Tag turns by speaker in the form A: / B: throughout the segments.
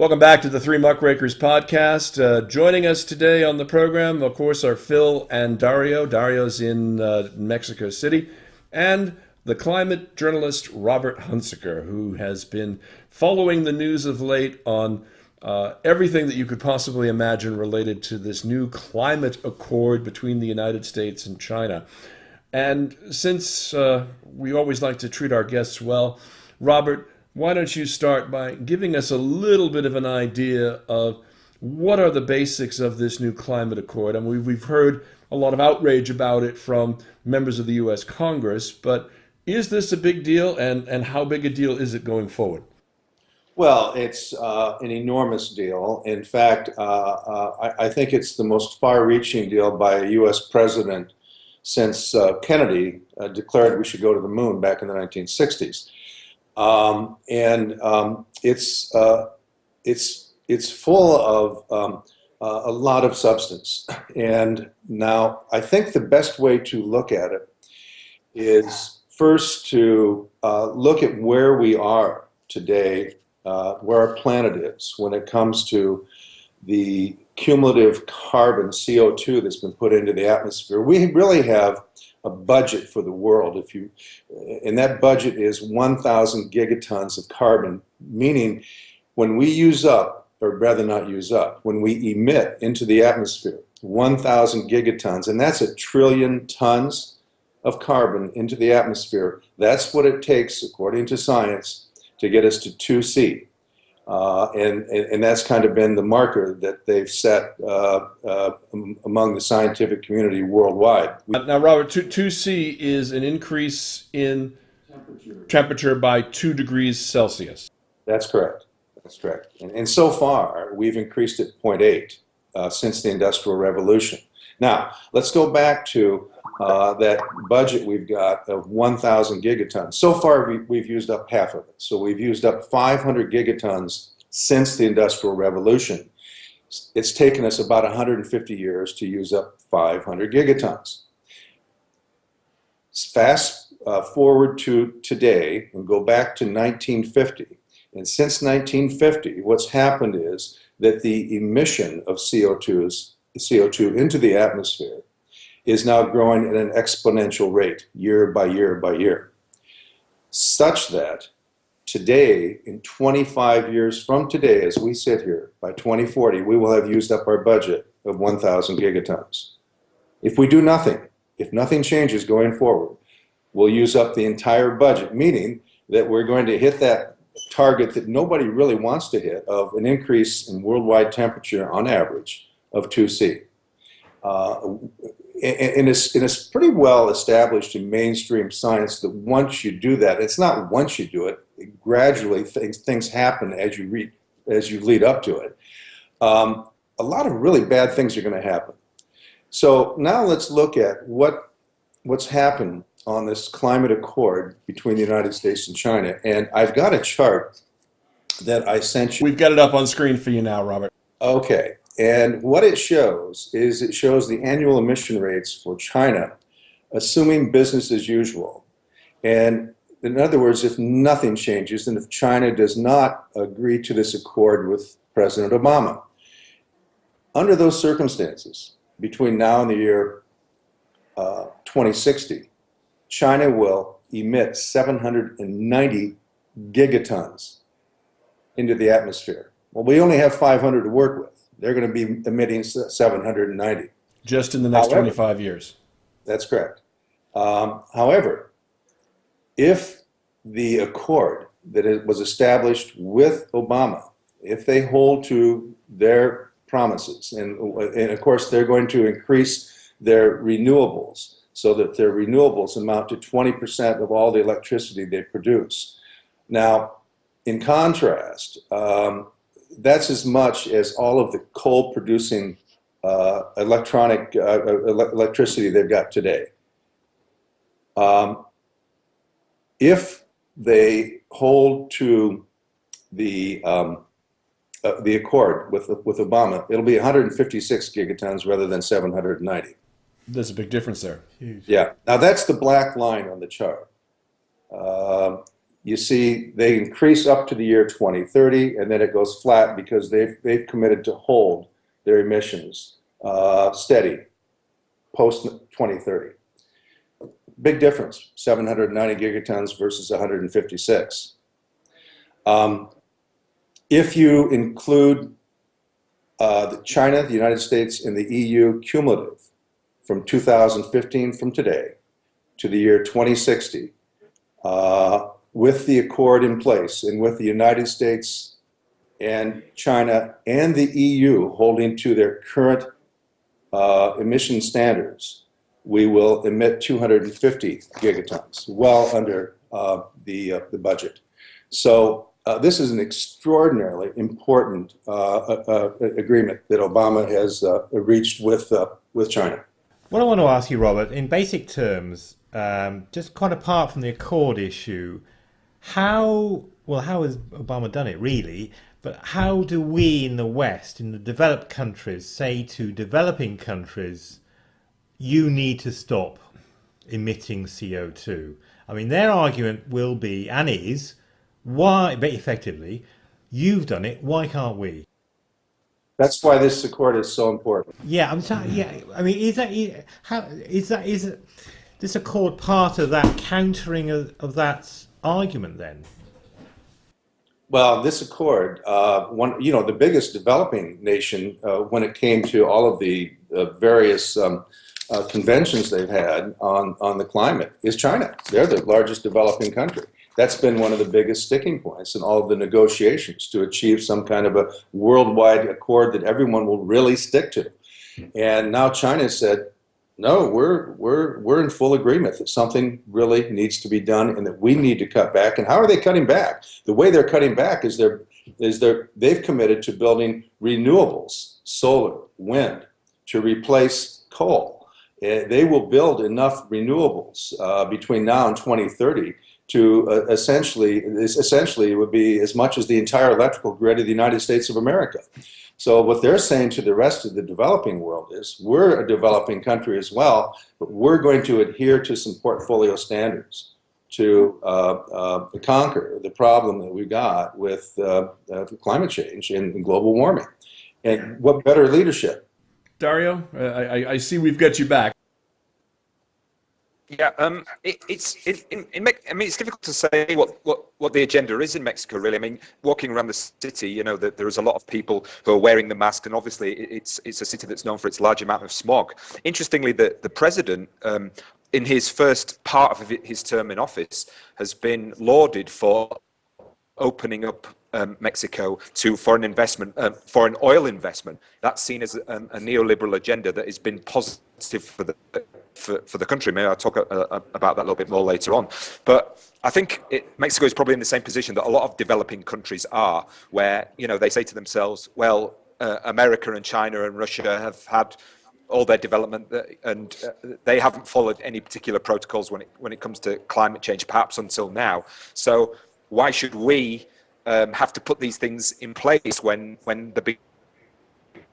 A: Welcome back to the Three Muckrakers podcast. Joining us today on the program, of course, are Phil and Dario. Dario's in Mexico City. And the climate journalist Robert Hunsaker, who has been following the news of late on everything that you could possibly imagine related to this new climate accord between the United States and China. And since we always like to treat our guests well, Robert, why don't you start by giving us a little bit of an idea of what are the basics of this new climate accord? I mean, we've heard a lot of outrage about it from members of the U.S. Congress, but is this a big deal, and how big a deal is it going forward?
B: Well, it's an enormous deal. In fact, I think it's the most far-reaching deal by a U.S. president since Kennedy declared we should go to the moon back in the 1960s. It's full of a lot of substance. And now I think the best way to look at it is first to look at where we are today, where our planet is when it comes to the cumulative carbon CO2 that's been put into the atmosphere. We really have a budget for the world, and that budget is 1,000 gigatons of carbon, meaning when we use up, or rather not use up, when we emit into the atmosphere 1,000 gigatons, and that's 1 trillion tons of carbon into the atmosphere. That's what it takes, according to science, to get us to 2C. And that's kind of been the marker that they've set among the scientific community worldwide.
A: Now, Robert, 2C is an increase in temperature by 2 degrees Celsius.
B: That's correct. That's correct. And so far, we've increased it 0.8 since the Industrial Revolution. Now, let's go back to that budget we've got of 1,000 gigatons. So far, we've used up half of it. So we've used up 500 gigatons since the Industrial Revolution. It's taken us about 150 years to use up 500 gigatons. Fast forward to today and go back to 1950. And since 1950, what's happened is that the emission of CO2 into the atmosphere is now growing at an exponential rate, year by year by year, such that today, in 25 years from today, as we sit here, by 2040, we will have used up our budget of 1,000 gigatons. If we do nothing, if nothing changes going forward, we'll use up the entire budget, meaning that we're going to hit that target that nobody really wants to hit of an increase in worldwide temperature on average of 2C. And it's pretty well established in mainstream science that once you do that, it's not once you do it, gradually things happen as you lead up to it. A lot of really bad things are going to happen. So now let's look at what's happened on this climate accord between the United States and China. And I've got a chart that I sent you.
A: We've got it up on screen for you now, Robert.
B: Okay. And what it shows is it shows the annual emission rates for China, assuming business as usual. And in other words, if nothing changes, and if China does not agree to this accord with President Obama, under those circumstances, between now and the year 2060, China will emit 790 gigatons into the atmosphere. Well, we only have 500 to work with. They're going to be emitting 790.
A: Just in the next 25 years.
B: That's correct. However, if the accord that was established with Obama, if they hold to their promises, and of course they're going to increase their renewables so that their renewables amount to 20% of all the electricity they produce. Now, in contrast, that's as much as all of the coal-producing electricity they've got today. If they hold to the accord with Obama, it'll be 156 gigatons rather than 790.
A: There's a big difference there.
B: Huge. Yeah. Now that's the black line on the chart. you see they increase up to the year 2030, and then it goes flat because they've committed to hold their emissions steady post 2030. Big difference, 790 gigatons versus 156. If you include China, the United States, and the EU cumulative from 2015 from today to the year 2060, with the accord in place and with the United States and China and the EU holding to their current emission standards, we will emit 250 gigatons, well under the budget. So this is an extraordinarily important agreement that Obama has reached with China.
C: What I want to ask you, Robert, in basic terms, just quite apart from the accord issue, how has Obama done it really? But how do we in the West, in the developed countries, say to developing countries, you need to stop emitting CO2? I mean, their argument will be, and is, why, but effectively, you've done it, why can't we?
B: That's why this accord is so important.
C: Yeah, I'm sorry. Yeah, I mean, is this accord part of that countering of that argument then?
B: Well, this accord, the biggest developing nation when it came to all of the various conventions they've had on the climate is China. They're the largest developing country. That's been one of the biggest sticking points in all of the negotiations to achieve some kind of a worldwide accord that everyone will really stick to. And now China said, no, we're in full agreement that something really needs to be done and that we need to cut back. And how are they cutting back? The way they're cutting back is they've committed to building renewables, solar, wind, to replace coal. They will build enough renewables between now and 2030 to essentially it would be as much as the entire electrical grid of the United States of America. So what they're saying to the rest of the developing world is, we're a developing country as well, but we're going to adhere to some portfolio standards to conquer the problem that we got with climate change and global warming. And what better leadership?
A: Dario, I see we've got you back.
D: Yeah, it's difficult to say what the agenda is in Mexico, really. I mean, walking around the city, there is a lot of people who are wearing the mask, and obviously it's a city that's known for its large amount of smog. Interestingly, the president, in his first part of his term in office, has been lauded for opening up Mexico to foreign investment, foreign oil investment. That's seen as a neoliberal agenda that has been positive for the country. Maybe I'll talk about that a little bit more later on. But I think Mexico is probably in the same position that a lot of developing countries are, where they say to themselves, well, America and China and Russia have had all their development, and they haven't followed any particular protocols when it comes to climate change, perhaps until now. So why should we have to put these things in place when the big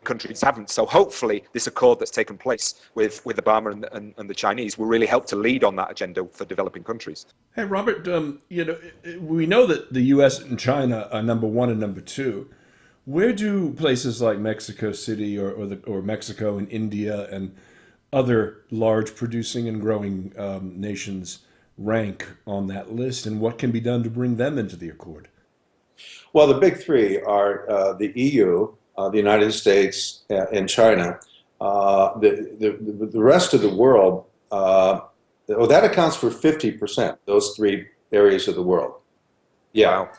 D: countries haven't? So hopefully this accord that's taken place with Obama and the Chinese will really help to lead on that agenda for developing countries.
A: Hey, Robert, we know that the U.S. and China are number one and number two. Where do places like Mexico City or Mexico and India and other large producing and growing nations rank on that list, and what can be done to bring them into the accord?
B: Well, the big three are the EU, the United States, and China. The rest of the world, that accounts for 50%, those three areas of the world. Yeah. Wow.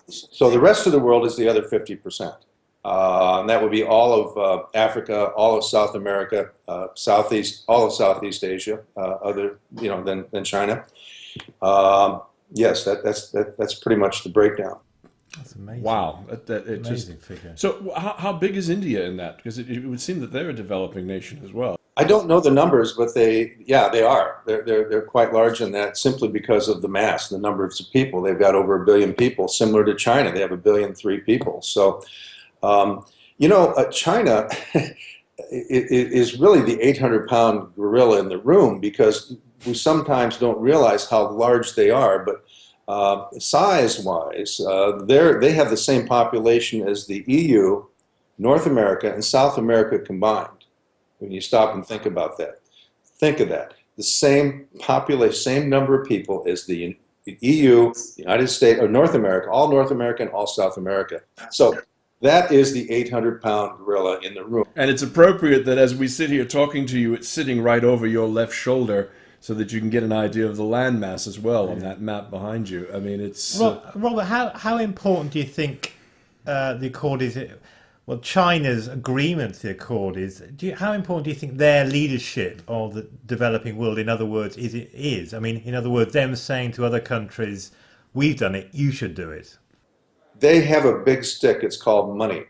B: So the rest of the world is the other 50%. And that would be all of Africa, all of South America, all of Southeast Asia, than China. Yes, that's pretty much the breakdown.
C: That's amazing.
A: Wow,
C: amazing figure.
A: So how big is India in that? Because it would seem that they're a developing nation as well.
B: I don't know the numbers, but they are. They're quite large in that, simply because of the mass, the numbers of people. They've got over 1 billion people, similar to China. They have 1.3 billion people. So, China is really the 800-pound gorilla in the room, because we sometimes don't realize how large they are. But Size-wise, they have the same population as the EU, North America, and South America combined. When you stop and think about that, think of that. The same population, same number of people as the EU, the United States, or North America, all North America and all South America. So that is the 800-pound gorilla in the room.
A: And it's appropriate that as we sit here talking to you, it's sitting right over your left shoulder so that you can get an idea of the landmass as well on that map behind you. I mean, it's...
C: Robert, how important do you think the Accord is? Well, China's agreement to the Accord is. How important do you think their leadership of the developing world, in other words, is? I mean, in other words, them saying to other countries, we've done it, you should do it.
B: They have a big stick, it's called money.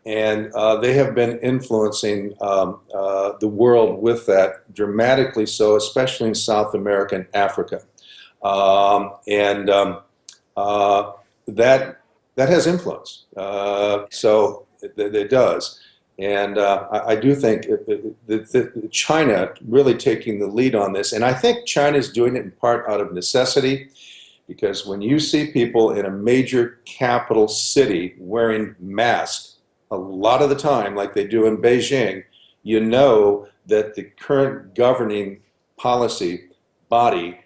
B: And they have been influencing the world with that dramatically so, especially in South America and Africa. That has influence. So it does. And I do think that China really taking the lead on this, and I think China is doing it in part out of necessity, because when you see people in a major capital city wearing masks a lot of the time, like they do in Beijing, you know that the current governing policy body,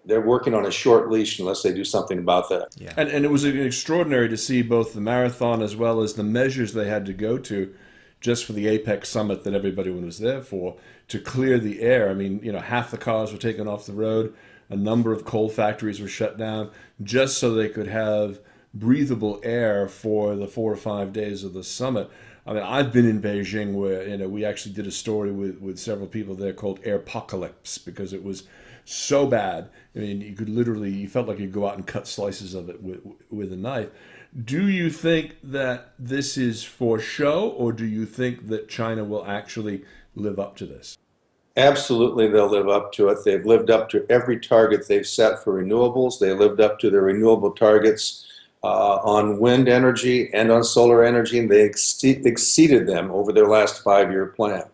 B: they're working on a short leash unless they do something about that.
A: Yeah. And it was extraordinary to see both the marathon as well as the measures they had to go to just for the APEC summit that everybody was there for, to clear the air. I mean, you know, half the cars were taken off the road. A number of coal factories were shut down just so they could have breathable air for the 4 or 5 days of the summit. I mean, I've been in Beijing where, you know, we actually did a story with several people there called Airpocalypse, because it was so bad. I mean, you felt like you'd go out and cut slices of it with a knife. Do you think that this is for show, or do you think that China will actually live up to this?
B: Absolutely, they'll live up to it. They've lived up to every target they've set for renewables. They lived up to their renewable targets on wind energy and on solar energy, and they exceeded them over their last 5-year plan.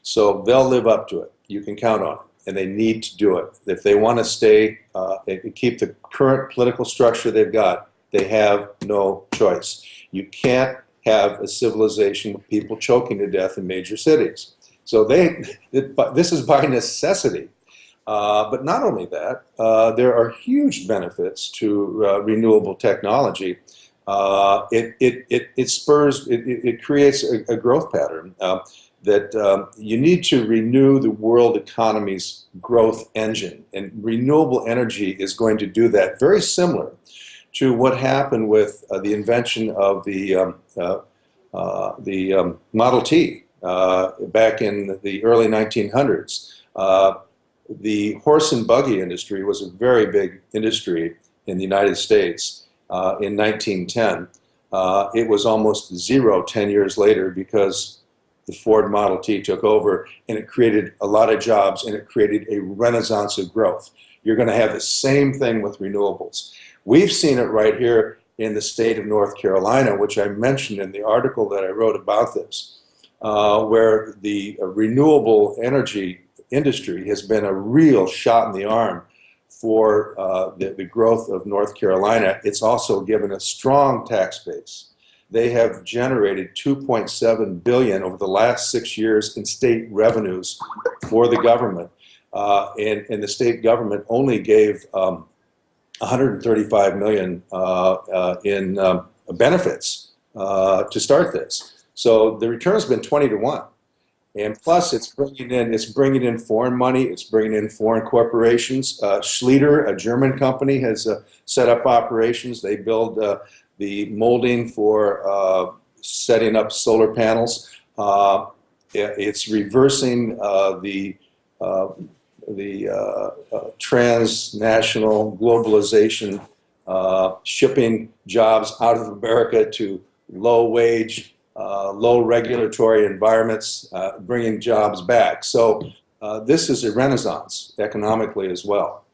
B: So they'll live up to it. You can count on it, and they need to do it. If they want to stay and keep the current political structure they've got, they have no choice. You can't have a civilization with people choking to death in major cities. So this is by necessity. But not only that, there are huge benefits to renewable technology. It creates a growth pattern that you need to renew the world economy's growth engine, and renewable energy is going to do that. Very similar to what happened with the invention of the Model T back in the early 1900s. The horse and buggy industry was a very big industry in the United States in 1910. It was almost zero 10 years later because the Ford Model T took over, and it created a lot of jobs, and it created a renaissance of growth. You're going to have the same thing with renewables. We've seen it right here in the state of North Carolina, which I mentioned in the article that I wrote about this, where the renewable energy industry has been a real shot in the arm for the growth of North Carolina. It's also given a strong tax base. They have generated $2.7 billion over the last 6 years in state revenues for the government, and the state government only gave $135 million in benefits to start this. So the return has been 20 to 1. And plus, it's bringing in foreign money. It's bringing in foreign corporations. Schlieder, a German company, has set up operations. They build the molding for setting up solar panels. It's reversing the transnational globalization, shipping jobs out of America to low-wage, low regulatory environments, bringing jobs back. So this is a renaissance economically as well.